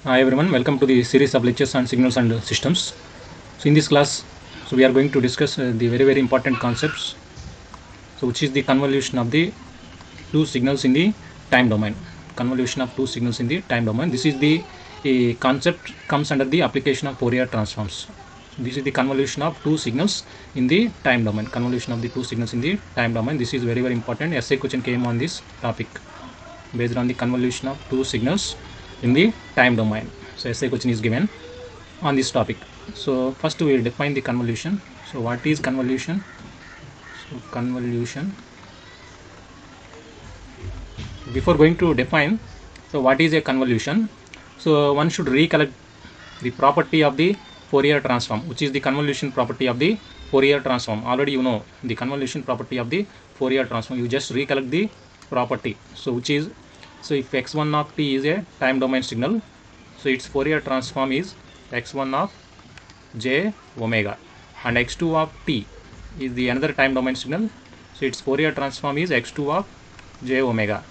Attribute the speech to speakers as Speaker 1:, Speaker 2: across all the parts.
Speaker 1: Hi everyone, welcome to the series of lectures on signals and systems. So in this class, we are going to discuss the very important concepts. So which is the convolution of the two signals in the time domain. Convolution of two signals in the time domain. This is the concept comes under the application of Fourier transforms. This is the convolution of two signals in the time domain. Convolution of the two signals in the time domain. This is very important. Essay question came on this topic based on the convolution of two signals in the time domain. So essay question is given on this topic. So first we will define the convolution. So what is convolution? So convolution, before going to define, so what is a convolution? So one should recollect the property of the Fourier transform, which is the convolution property of the Fourier transform. Already you know the convolution property of the Fourier transform. You just recollect the property. So which is, so if x1 of t is a time domain signal, so its Fourier transform is x1 of j omega, and x2 of t is the another time domain signal, so its Fourier transform is x2 of j omega.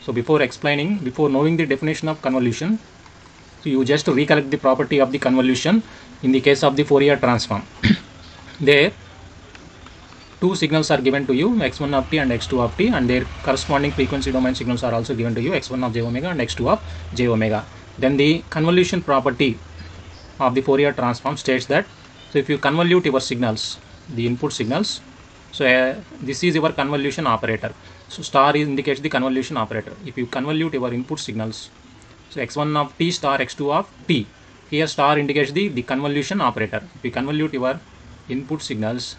Speaker 1: So before knowing the definition of convolution, so you just recollect the property of the convolution in the case of the Fourier transform. There two signals are given to you, x1 of t and x2 of t, and their corresponding frequency domain signals are also given to you, x1 of j omega and x2 of j omega. Then the convolution property of the Fourier transform states that, so if you convolute your signals, the input signals, so this is your convolution operator. So star indicates the convolution operator. If you convolute your input signals, so x1 of t star x2 of t, here star indicates the convolution operator. If you convolute your input signals,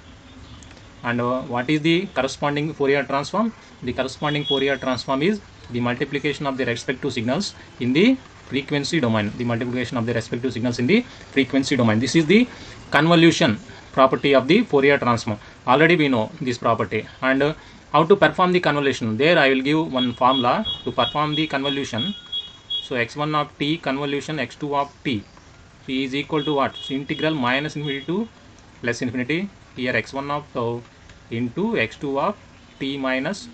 Speaker 1: and what is the corresponding Fourier transform? The corresponding Fourier transform is the multiplication of the respective signals in the frequency domain. The multiplication of the respective signals in the frequency domain. This is the convolution property of the Fourier transform. Already we know this property. And how to perform the convolution? There I will give one formula to perform the convolution. So x1 of t convolution x2 of t is equal to what? So integral minus infinity to plus infinity. Here x1 of tau into x2 of t minus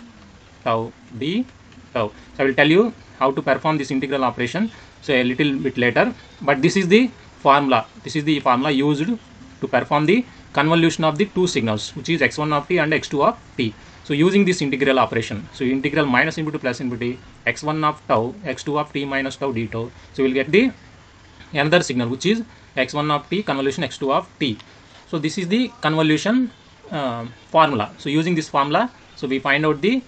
Speaker 1: tau d tau. So I will tell you how to perform this integral operation, so a little bit later, but this is the formula. This is the formula used to perform the convolution of the two signals, which is x1 of t and x2 of t. So using this integral operation, so integral minus infinity to plus infinity, x1 of tau x2 of t minus tau d tau, so we will get the another signal, which is x1 of t convolution x2 of t. So this is the convolution formula. So using this formula, so we find out the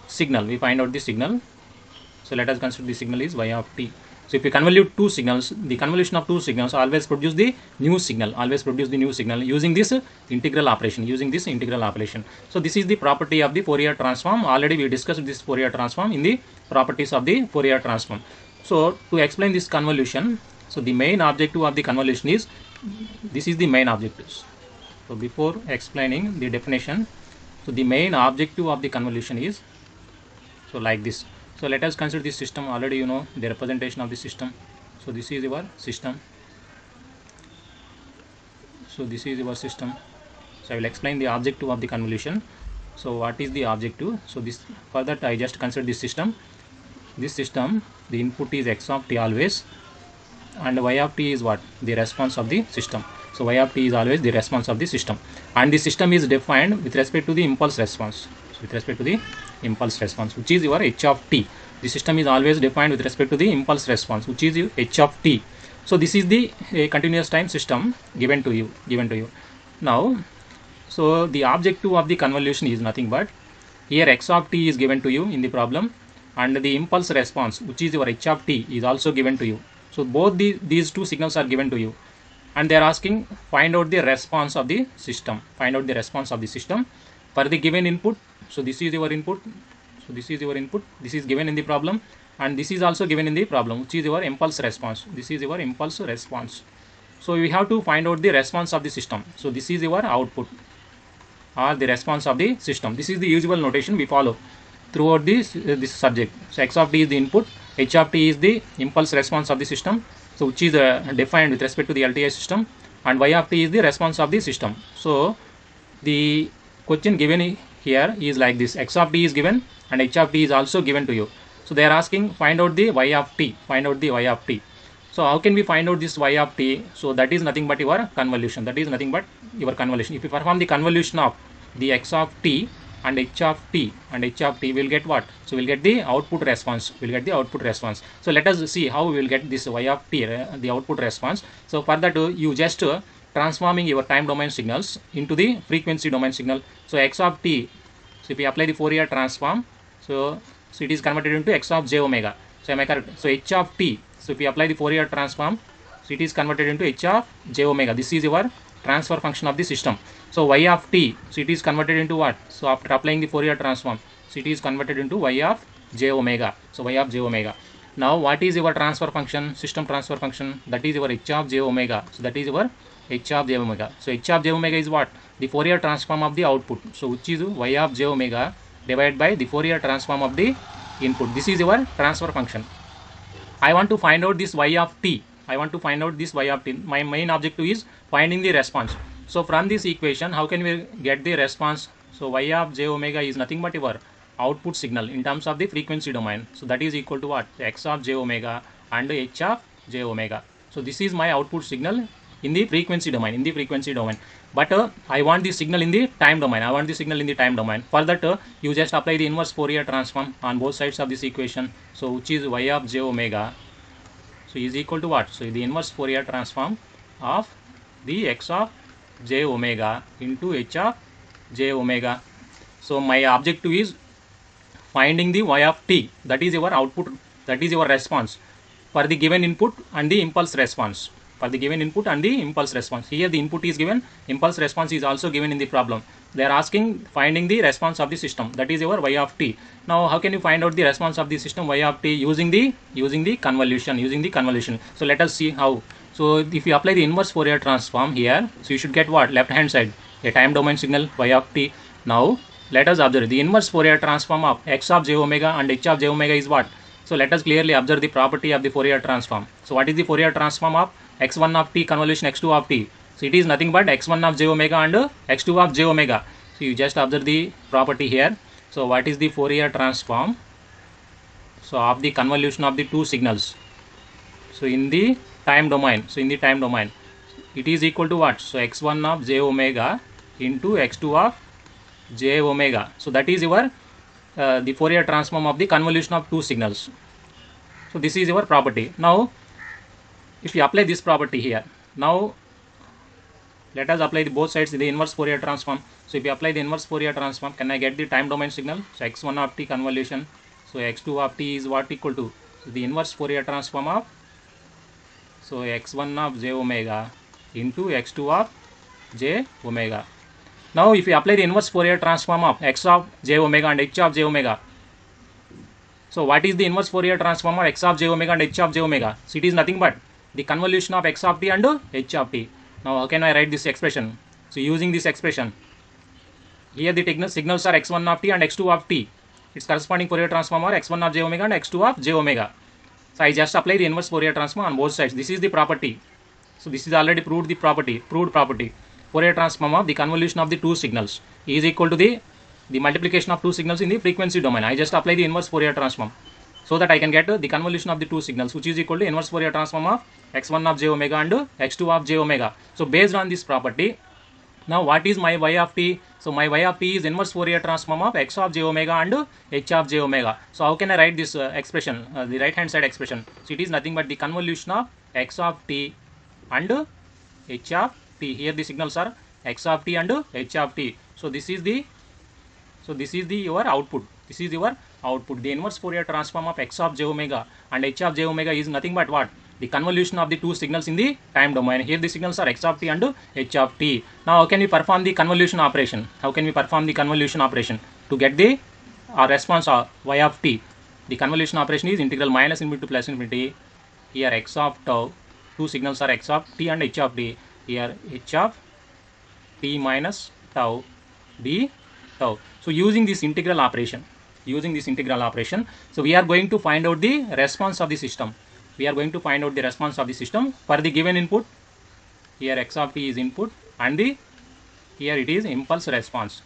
Speaker 1: signal. So let us consider the signal is y of t. So if you convolute two signals, the convolution of two signals always produce the new signal. Using this integral operation. So this is the property of the Fourier transform. Already we discussed this Fourier transform in the properties of the Fourier transform. So to explain this convolution, so the main objective of the convolution is, this is the main objectives. So before explaining the definition, so the main objective of the convolution is, so like this. So let us consider this system. Already you know the representation of the system. So this is your system. So I will explain the objective of the convolution. So what is the objective? So this, for that I just consider this system. The input is x of t always, and y of t is what? The response of the system. So y of t is always the response of the system, and the system is defined with respect to the impulse response. So with respect to the impulse response, which is your h of t. The system is always defined with respect to the impulse response, which is h of t. So this is the continuous time system given to you. Now, so the objective of the convolution is nothing but, here x of t is given to you in the problem, and the impulse response, which is your h of t, is also given to you. So both these two signals are given to you, and they are asking find out the response of the system. For the given input. So this is your input. This is given in the problem, and this is also given in the problem, which is your impulse response. So we have to find out the response of the system. So this is your output, or the response of the system. This is the usual notation we follow throughout this subject. So x of t is the input, h of t is the impulse response of the system, so which is defined with respect to the LTI system, and y of t is the response of the system. So the question given here is like this: x of t is given and h of t is also given to you. So they are asking find out the y of t. So how can we find out this y of t? So that is nothing but your convolution. That is nothing but your convolution. If you perform the convolution of the x of t and h of t and h of t, will get what? So we'll get the output response. We'll get the output response. So let us see how we will get this y of t, the output response. So for that, you just transforming your time domain signals into the frequency domain signal. So x of t. So if you apply the Fourier transform, so it is converted into x of j omega. So am I correct? So h of t. So if you apply the Fourier transform, so it is converted into h of j omega. This is your transfer function of the system. So y of t, so it is converted into what? So after applying the Fourier transform, so it is converted into y of j omega. So y of j omega. Now what is your transfer function, system transfer function? That is your h of j omega. So that is your h of j omega. So h of j omega is what? The Fourier transform of the output. So which is y of j omega divided by the Fourier transform of the input. This is your transfer function. I want to find out this y of t. I want to find out this y of t. My main objective is finding the response. So from this equation, how can we get the response? So y of j omega is nothing but your output signal in terms of the frequency domain. So that is equal to what? X of j omega and h of j omega. So this is my output signal in the frequency domain. But I want the signal in the time domain. For that, you just apply the inverse Fourier transform on both sides of this equation. So which is y of j omega. So is equal to what? So the inverse Fourier transform of the x of j omega into h of j omega. So my objective is finding the y of t. That is your output. That is your response for the given input and the impulse response. Here the input is given, impulse response is also given in the problem. They are asking finding the response of the system. That is your y of t. Now how can you find out the response of the system y of t? Using the convolution. So let us see how. So if you apply the inverse Fourier transform here, so you should get what? Left hand side, a time domain signal y of t. Now let us observe the inverse Fourier transform of x of j omega and h of j omega is what? So let us clearly observe the property of the Fourier transform. So what is the Fourier transform of x1 of t convolution x2 of t? So it is nothing but x1 of j omega and x2 of j omega. So you just observe the property here. So what is the Fourier transform? So of the convolution of the two signals. So in the time domain. It is equal to what? So x1 of j omega into x2 of j omega. So that is your the Fourier transform of the convolution of two signals. So this is your property. Now if you apply this property here, now let us apply the both sides the inverse Fourier transform. So if you apply the inverse Fourier transform, can I get the time domain signal? So x1 of t convolution, so x2 of t is what equal to? So the inverse Fourier transform of, so x1 of j omega into x2 of j omega. Now if you apply the inverse Fourier transform of x of j omega and h of j omega, so what is the inverse Fourier transform of x of j omega and h of j omega? So it is nothing but the convolution of x of t and h of t. Now how can I write this expression? So using this expression, here the signals are x1 of t and x2 of t. Its corresponding Fourier transform are x1 of j omega and x2 of j omega. So I just apply the inverse Fourier transform on both sides. This is the property. So this is already proved property. Fourier transform of the convolution of the two signals is equal to the multiplication of two signals in the frequency domain. I just apply the inverse Fourier transform so that I can get the convolution of the two signals, which is equal to inverse Fourier transform of x1 of j omega and x2 of j omega. So based on this property, now what is my y of t? So my y of t is inverse Fourier transform of x of j omega and h of j omega. So how can I write this expression, the right hand side expression? So it is nothing but the convolution of x of t and h of t. Here the signals are x of t and h of t. So this is the your output. The inverse Fourier transform of x of j omega and h of j omega is nothing but what? The convolution of the two signals in the time domain. Here the signals are x of t and h of t. Now how can we perform the convolution operation? To get the response of y of t? The convolution operation is integral minus infinity to plus infinity. Here x of tau, two signals are x of t and h of t. Here h of t minus tau d tau. So using this integral operation, so we are going to find out the response of the system. For the given input. Here x of t is input and here it is impulse response.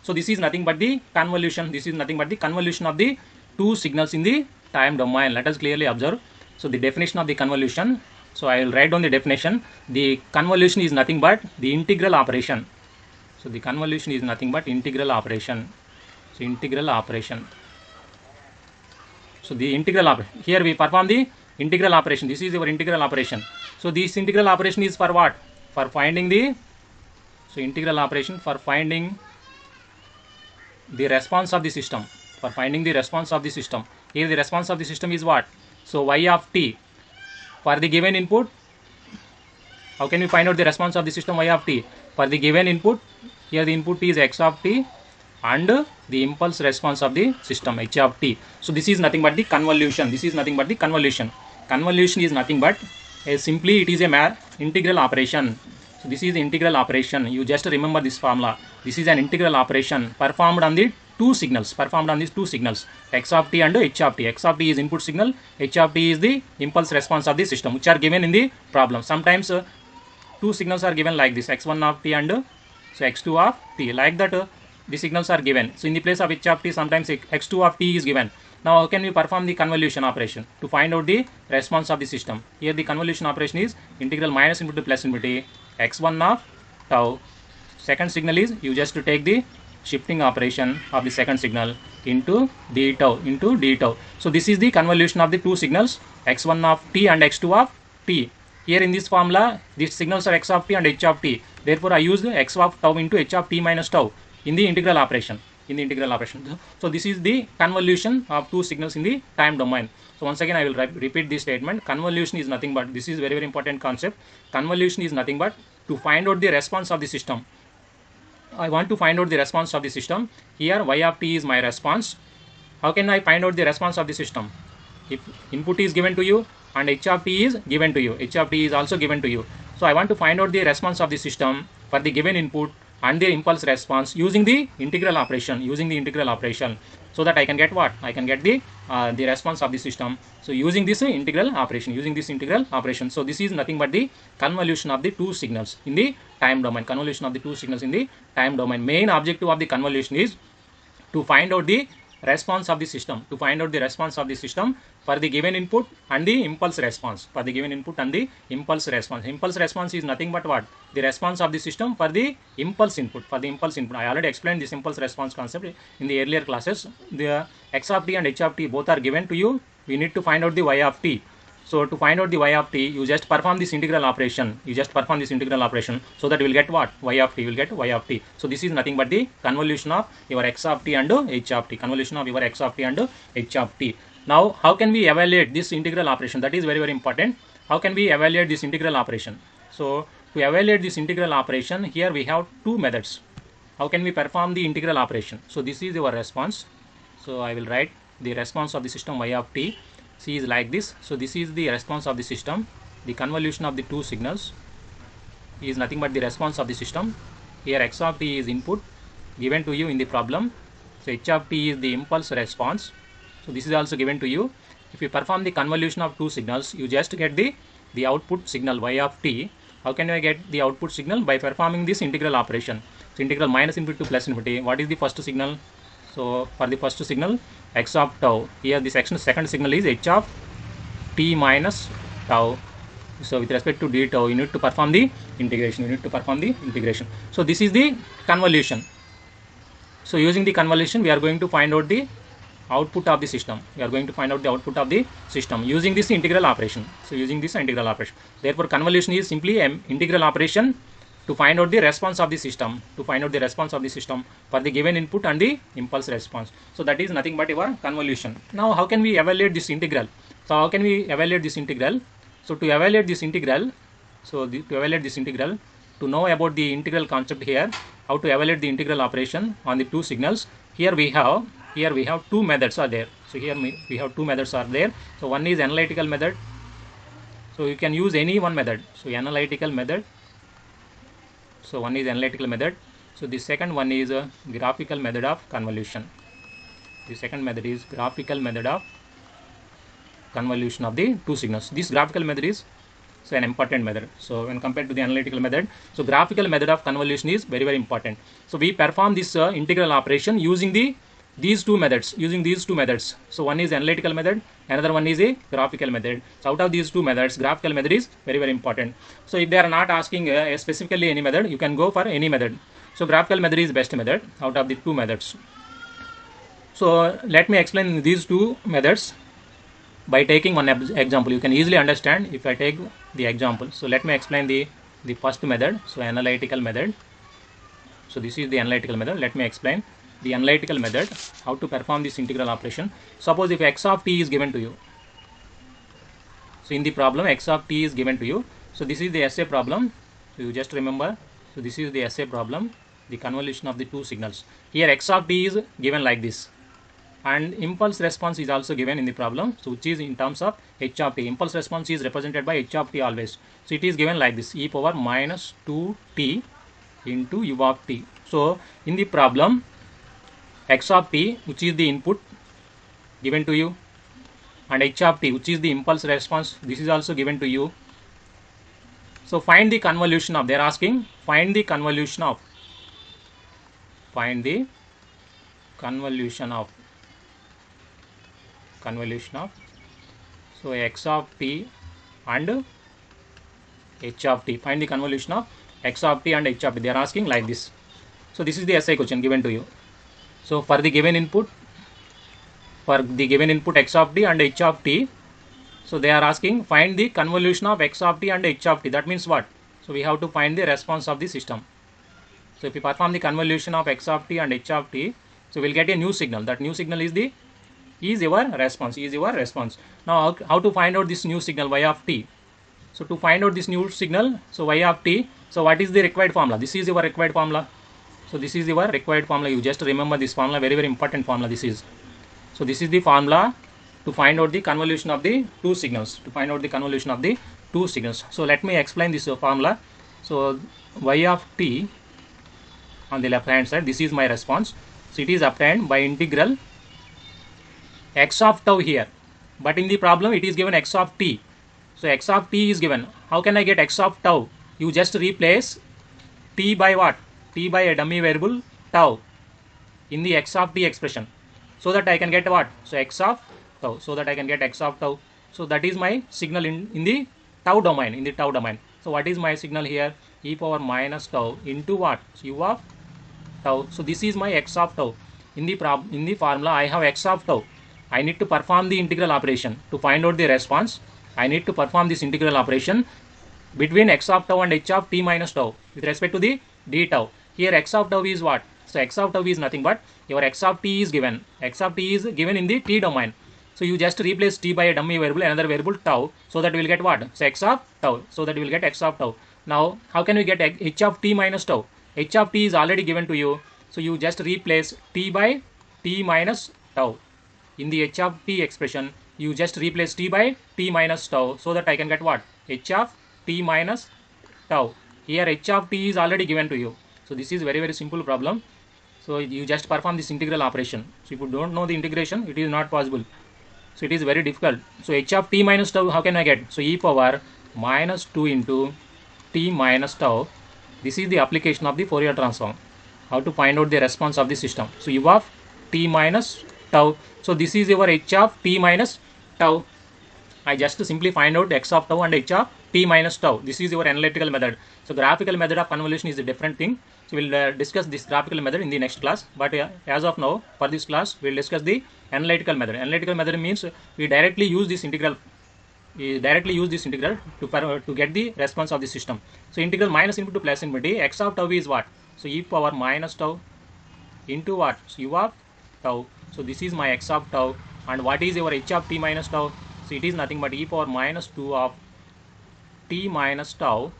Speaker 1: So this is nothing but the convolution. of the two signals in the time domain. Let us clearly observe. So the definition of the convolution, so I will write down the definition. The convolution is nothing but the integral operation. So the convolution is nothing but integral operation. So integral operation. So the integral operation, here we perform the integral operation. This is our integral operation. So this integral operation is for what? For finding the, so integral operation for finding the response of the system. For finding the response of the system. Here the response of the system is what? So y of t for the given input. How can we find out the response of the system y of t? For the given input, here the input is x of t and the impulse response of the system h of t. So this is nothing but the convolution. This is nothing but the convolution. Convolution is nothing but simply it is a mere integral operation. So this is the integral operation. You just remember this formula. This is an integral operation performed on the two signals. Performed on these two signals, x of t and h of t. X of t is input signal. H of t is the impulse response of the system, which are given in the problem. Sometimes two signals are given like this, x1 of t and so x2 of t. Like that, the signals are given. So in the place of h of t, sometimes x2 of t is given. Now how can we perform the convolution operation to find out the response of the system? Here the convolution operation is integral minus infinity to plus infinity x1 of tau. Second signal is, you just to take the shifting operation of the second signal into d tau into d tau. So this is the convolution of the two signals, x1 of t and x2 of t. Here in this formula, these signals are x of t and h of t. Therefore I use the x of tau into h of t minus tau in the integral operation. So this is the convolution of two signals in the time domain. So once again I will repeat this statement. Convolution is nothing but, this is very very important concept. Convolution is nothing but to find out the response of the system. I want to find out the response of the system. Here y of t is my response. How can I find out the response of the system? If input is given to you and h of t is given to you, h of t is also given to you. So I want to find out the response of the system for the given input and the impulse response using the integral operation, so that I can get what? I can get the response of the system. So using this integral operation, so this is nothing but the convolution of the two signals in the time domain. Main objective of the convolution is to find out the response of the system, for the given input and the impulse response. Impulse response is nothing but what? The response of the system for the impulse input. I already explained this impulse response concept in the earlier classes. The x of t and h of t both are given to you. We need to find out the y of t. So to find out the y of t, you just perform this integral operation. So that you will get what? Y of t. So this is nothing but the convolution of your x of t and h of t. Now how can we evaluate this integral operation? That is very very important. How can we evaluate this integral operation? So to evaluate this integral operation, here we have two methods. How can we perform the integral operation? So this is your response. So I will write the response of the system y of t. C is like this. So this is the response of the system. The convolution of the two signals is nothing but the response of the system. Here x of t is input given to you in the problem. So h of t is the impulse response. So this is also given to you. If you perform the convolution of two signals, you just get the output signal y of t. How can I get the output signal? By performing this integral operation. So integral minus infinity to plus infinity. What is the first signal? So for the first signal, x of tau. Here this second signal is h of t minus tau. So with respect to d tau, you need to perform the integration. So this is the convolution. So using the convolution, we are going to find out the output of the system. Using this integral operation. Therefore convolution is simply an integral operation to find out the response of the system. For the given input and the impulse response. So that is nothing but your convolution. Now how can we evaluate this integral? So to evaluate this integral, to know about the integral concept here, how to evaluate the integral operation on the two signals, here we have two methods are there. So here we have two methods are there. So one is analytical method. So you can use any one method. So analytical method. So one is analytical method. So the second one is a graphical method of convolution. The second method is graphical method of convolution of the two signals. This graphical method is an important method. So when compared to the analytical method, so graphical method of convolution is very very important. So we perform this integral operation using the these two methods, using these two methods. So one is analytical method, another one is a graphical method. So out of these two methods, graphical method is very, very important. So if they are not asking specifically any method, you can go for any method. So graphical method is best method out of the two methods. So let me explain these two methods by taking one example. You can easily understand if I take the example. So let me explain the first method. So analytical method. So this is the analytical method. Let me explain the analytical method, how to perform this integral operation. Suppose if x of t is given to you. So in the problem, x of t is given to you. So this is the essay problem. So you just remember. So this is the essay problem, the convolution of the two signals. Here x of t is given like this. And impulse response is also given in the problem, so which is in terms of h of t. Impulse response is represented by h of t always. So it is given like this, e power minus 2t into u of t. So in the problem, x of t, which is the input given to you, and h of t, which is the impulse response, this is also given to you. So find the convolution of, they are asking, find the convolution of, so x of t and h of t. Find the convolution of x of t and h of t. They are asking like this. So this is the essay question given to you. So for the given input, x of t and h of t, so they are asking find the convolution of x of t and h of t. That means what? So we have to find the response of the system. So if we perform the convolution of x of t and h of t, so we'll get a new signal. That new signal is your response. Now how to find out this new signal y of t? So to find out this new signal, so y of t, so what is the required formula? This is your required formula. So this is your required formula. You just remember this formula, very, very important formula this is. So this is the formula to find out the convolution of the two signals. So let me explain this formula. So y of t on the left hand side, this is my response. So it is obtained by integral x of tau here, but in the problem it is given x of t. So x of t is given. How can I get x of tau? You just replace t by what? T by a dummy variable tau in the x of t expression, so that I can get what? So x of tau. So that is my signal in the tau domain. So what is my signal here? E power minus tau into what? U of tau. So this is my x of tau. In the formula I have x of tau. I need to perform the integral operation to find out the response. I need to perform this integral operation between x of tau and h of t minus tau with respect to the d tau. Here x of tau is what? So x of tau is nothing but your x of t is given. X of t is given in the t domain. So you just replace t by a dummy variable, another variable tau, so that we will get what? So x of tau. So that we will get x of tau. Now how can we get h of t minus tau? H of t is already given to you. So you just replace t by t minus tau. In the h of t expression, you just replace t by t minus tau, so that I can get what? H of t minus tau. Here h of t is already given to you. So this is very, very simple problem. So you just perform this integral operation. So if you don't know the integration, it is not possible. So it is very difficult. So h of t minus tau, how can I get? So e power minus 2 into t minus tau. This is the application of the Fourier transform. How to find out the response of the system. So u of t minus tau. So this is your h of t minus tau. I just simply find out x of tau and h of t minus tau. This is your analytical method. So graphical method of convolution is a different thing. So we'll discuss this graphical method in the next class. But as of now, for this class, we'll discuss the analytical method. Analytical method means we directly use this integral. To get the response of the system. So integral minus infinity to plus infinity. X of tau is what? So e power minus tau into what? So u of tau. So this is my x of tau. And what is your h of t minus tau? So it is nothing but e power minus 2 of t minus tau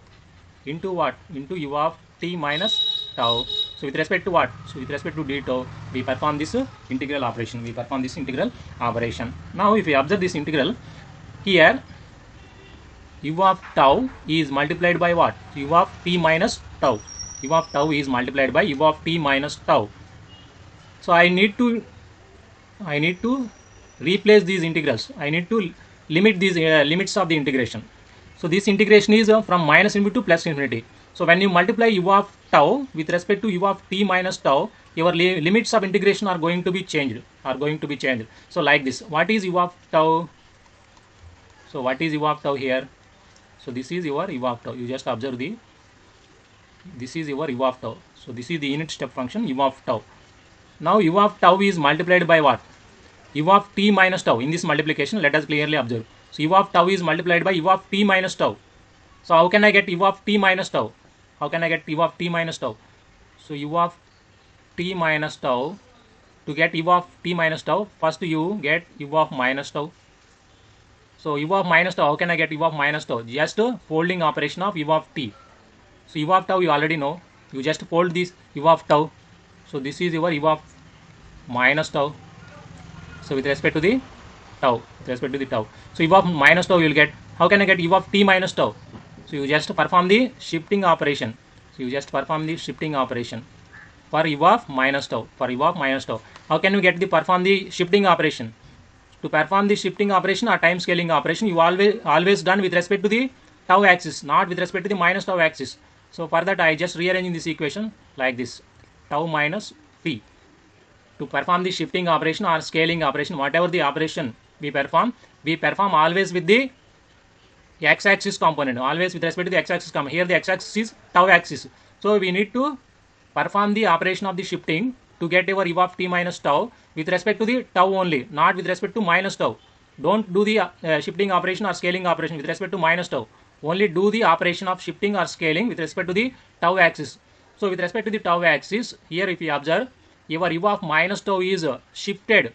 Speaker 1: into what? Into u of t minus tau. So with respect to what? So with respect to d tau, we perform this integral operation. Now if we observe this integral, here u of tau is multiplied by what? U of t minus tau. U of tau is multiplied by u of t minus tau. So I need to replace these integrals. I need to limit these limits of the integration. So this integration is from minus infinity to plus infinity. So when you multiply u of tau with respect to u of t minus tau, your limits of integration are going to be changed, So like this, what is u of tau? So what is u of tau here? So this is your u of tau. You just observe this is your u of tau. So this is the unit step function u of tau. Now u of tau is multiplied by what? U of t minus tau. In this multiplication, let us clearly observe. So u of tau is multiplied by u of t minus tau. So how can I get u of t minus tau? How can I get u of t minus tau? So u of t minus tau, to get u of t minus tau, first you get u of minus tau. So u of minus tau, how can I get u of minus tau? Just folding operation of u of t. So u of tau you already know. You just fold this u of tau. So this is your u of minus tau. So with respect to the tau, so u of minus tau you will get. How can I get u of t minus tau? So you just perform the shifting operation. For u of minus tau. How can you perform the shifting operation? To perform the shifting operation or time scaling operation, you always done with respect to the tau axis, not with respect to the minus tau axis. So for that I just rearranging this equation like this, tau minus t. To perform the shifting operation or scaling operation, whatever the operation we perform always with the x-axis component, always with respect to the x-axis component. Here the x-axis is tau axis. So we need to perform the operation of the shifting to get our u of t minus tau with respect to the tau only, not with respect to minus tau. Don't do the shifting operation or scaling operation with respect to minus tau. Only do the operation of shifting or scaling with respect to the tau axis. So with respect to the tau axis, here if you observe, your u of minus tau is shifted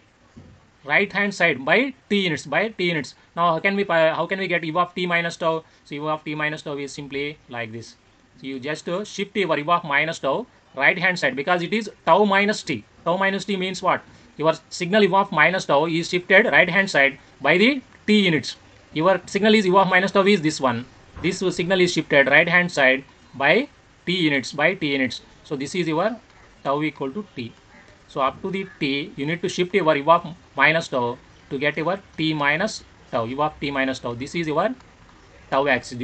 Speaker 1: right hand side by t units. Now how can we get u of t minus tau? So u of t minus tau is simply like this. So you just shift your u of minus tau right hand side, because it is tau minus t. Tau minus t means what? Your signal u of minus tau is shifted right hand side by the t units. Your signal is u of minus tau is this one. This signal is shifted right hand side by t units. So this is your tau equal to t. So up to the t, you need to shift your u of minus tau to get your t minus tau, u of t minus tau. This is your tau axis.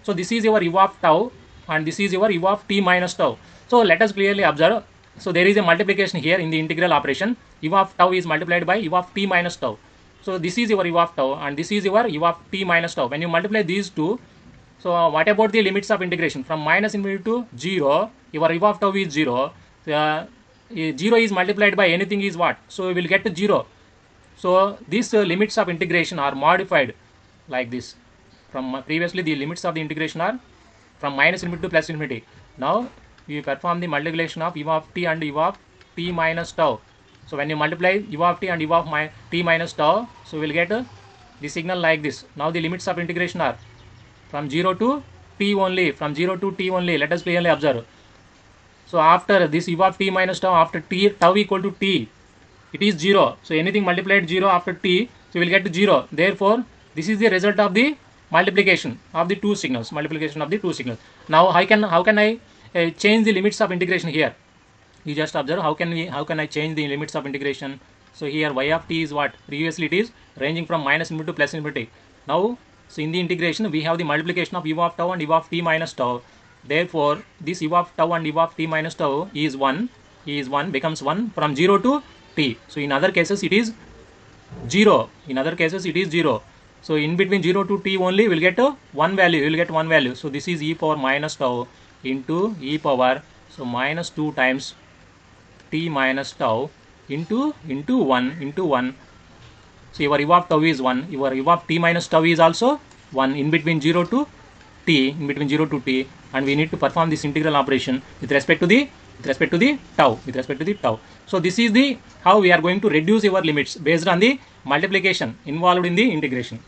Speaker 1: So this is your u of tau and this is your u of t minus tau. So let us clearly observe. So there is a multiplication here in the integral operation. U of tau is multiplied by u of t minus tau. So this is your u of tau and this is your u of t minus tau. When you multiply these two, so what about the limits of integration? From minus infinity to 0, your u of tau is 0. 0 is multiplied by anything is what? So we will get to 0. So these limits of integration are modified like this. From previously the limits of the integration are from minus infinity to plus infinity. Now we perform the multiplication of u of t and u of t minus tau. So when you multiply u of t and u of t minus tau, so we will get the signal like this. Now the limits of integration are from 0 to t only. Let us clearly observe. So after this u of t minus tau, after tau equal to t, it is 0. So anything multiplied 0 after t, so we will get to 0. Therefore this is the result of the multiplication of the two signals. Now how can I change the limits of integration here? You just observe how can I change the limits of integration. So here y of t is what? Previously it is ranging from minus infinity to plus infinity. Now so in the integration we have the multiplication of u of tau and u of t minus tau. Therefore this u of tau and u of t minus tau is 1 becomes 1 from 0 to t. So in other cases it is 0. So in between 0 to t only will get one value. So this is e power minus tau into e power, so minus 2 times t minus tau into 1. So your u of tau is 1. Your u of t minus tau is also 1 in between 0 to t. And we need to perform this integral operation with respect to the tau. So this is the how we are going to reduce your limits based on the multiplication involved in the integration.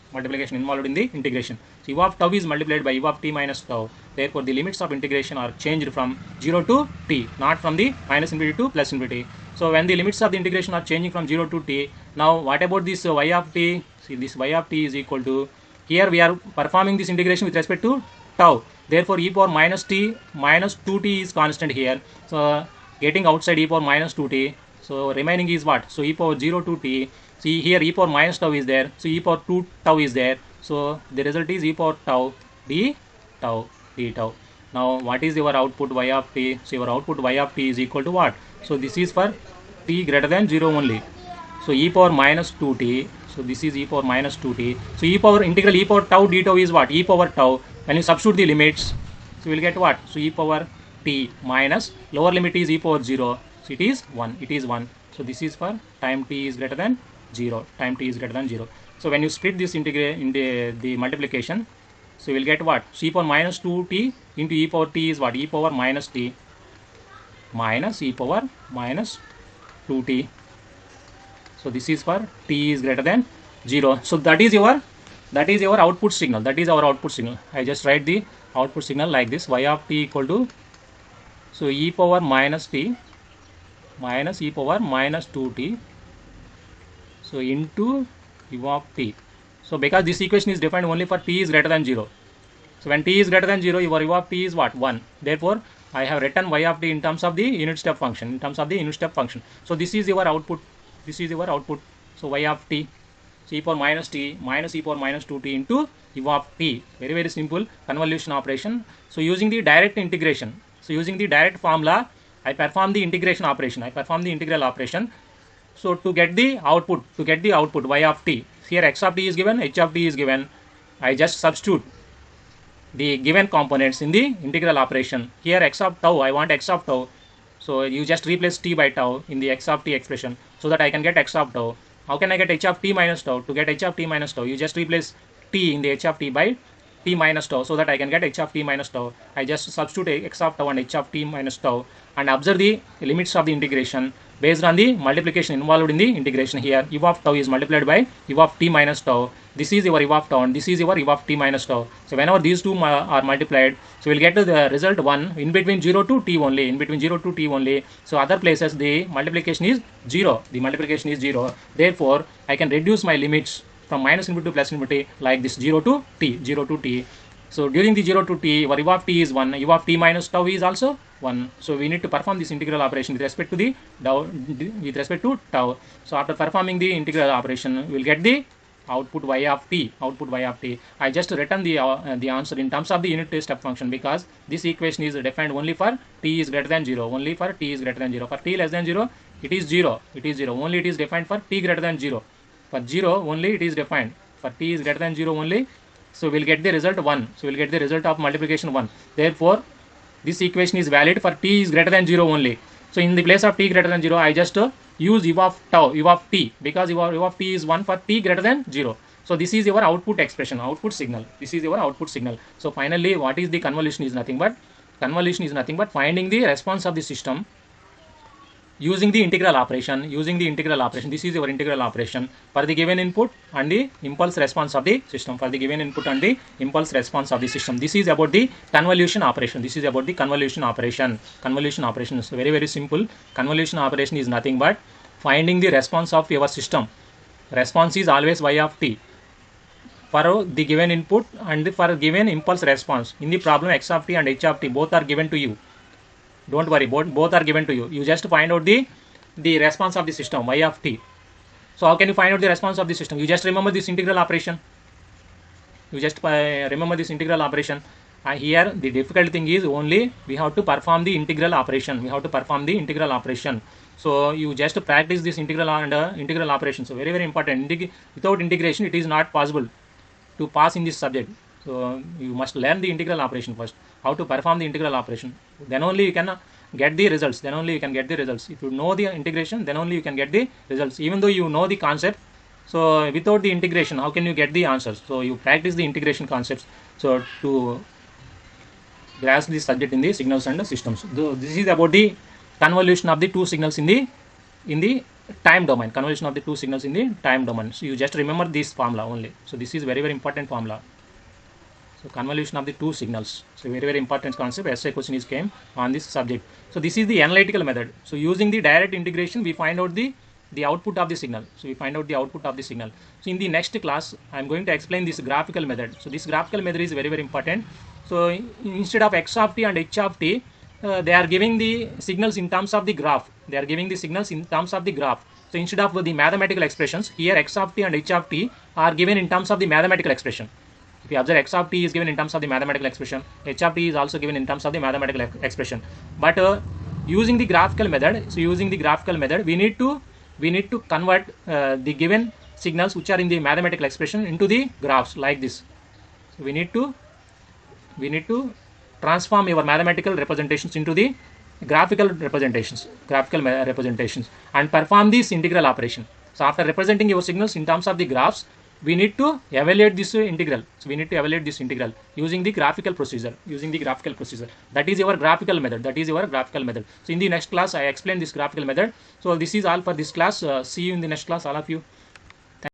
Speaker 1: So u of tau is multiplied by u of t minus tau. Therefore the limits of integration are changed from 0 to t, not from the minus infinity to plus infinity. So when the limits of the integration are changing from 0 to t, now what about this y of t? See, this y of t is equal to, here we are performing this integration with respect to tau. Therefore e power minus t minus 2t is constant here. So getting outside e power minus 2t, so remaining is what? So e power 0 to t. See here e power minus tau is there, so e power 2 tau is there. So the result is e power tau d tau. Now what is your output y of t? So your output y of t is equal to what? So this is for t greater than 0 only. So e power minus 2t. So this is e power minus 2t. So e power integral e power tau d tau is what? E power tau. When you substitute the limits, so we will get what? So e power t minus lower limit is e power 0. So it is 1. It is 1. So this is for time t is greater than 0. Time t is greater than 0. So when you split this integral in the multiplication, so we will get what? So e power minus 2t into e power t is what? E power minus t minus e power minus 2t. So this is for t is greater than 0. So that is your output signal. That is our output signal. I just write the output signal like this: y of t equal to, so e power minus t minus e power minus 2t, so into u of t. So because this equation is defined only for t is greater than 0. So when t is greater than 0, your u of t is what? 1. Therefore I have written y of t in terms of the unit step function. So this is your output. So y of t, so e power minus t minus e power minus 2t into u of t. Very simple convolution operation. So using the direct integration, so using the direct formula, I perform the integration operation. I perform the integral operation. So to get the output, y of t, here x of t is given, h of t is given. I just substitute the given components in the integral operation. Here x of tau, I want x of tau. So you just replace t by tau in the x of t expression, so that I can get x of tau. How can I get h of t minus tau? To get h of t minus tau, you just replace t in the h of t by t minus tau, so that I can get h of t minus tau. I just substitute x of tau and h of t minus tau and observe the limits of the integration based on the multiplication involved in the integration. Here u of tau is multiplied by u of t minus tau. This is your u of tau and this is your u of t minus tau. So whenever these two are multiplied, so we'll get to the result 1 in between 0 to t only. So other places the multiplication is 0. Therefore I can reduce my limits from minus infinity to plus infinity like this: 0 to t. So during the 0 to t, your u of t is 1, u of t minus tau is also 1. So we need to perform this integral operation with respect to tau. So after performing the integral operation, we will get the output y of t. I just written the answer in terms of the unit step function, because this equation is defined only for t is greater than 0. For t less than 0, it is 0. Only it is defined for t greater than 0. For 0 only it is defined. For t is greater than 0 only. So we'll get the result 1. So we'll get the result of multiplication 1. Therefore this equation is valid for t is greater than 0 only. So in the place of t greater than 0, I just use u of t, because u of t is 1 for t greater than 0. So this is your output expression, output signal. So finally, what is the convolution is nothing but finding the response of the system using the integral operation. This is your integral operation for the given input and the impulse response of the system. This is about the convolution operation. Convolution operation is very simple. Convolution operation is nothing but finding the response of your system. Response is always y of t for the given input and for given impulse response. In the problem, x of t and h of t both are given to you. Don't worry, both are given to you. You just find out the response of the system, y of t. So how can you find out the response of the system? You just remember this integral operation. Here the difficult thing is only we have to perform the integral operation. So you just practice this integral and integral operation. So very important. Without integration, it is not possible to pass in this subject. So you must learn the integral operation first, how to perform the integral operation. Then only you can get the results. If you know the integration, then only you can get the results. Even though you know the concept, so without the integration, how can you get the answers? So you practice the integration concepts, so to grasp the subject in the signals and the systems. So this is about the convolution of the two signals in the time domain. So you just remember this formula only. So this is very important formula. So convolution of the two signals. So very important concept. Essay question came on this subject. So this is the analytical method. So using the direct integration, we find out the output of the signal. So in the next class, I am going to explain this graphical method. So this graphical method is very important. So instead of x of t and h of t, they are giving the signals in terms of the graph. So instead of the mathematical expressions, here x of t and h of t are given in terms of the mathematical expression. If you observe, x of t is given in terms of the mathematical expression, h of t is also given in terms of the mathematical expression. But using the graphical method, so using the graphical method, we need to convert the given signals which are in the mathematical expression into the graphs like this. So we need to transform your mathematical representations into the graphical representations, and perform this integral operation. So after representing your signals in terms of the graphs, we need to evaluate this integral. So we need to evaluate this integral using the graphical procedure. That is your graphical method. So in the next class, I explain this graphical method. So this is all for this class. See you in the next class, all of you.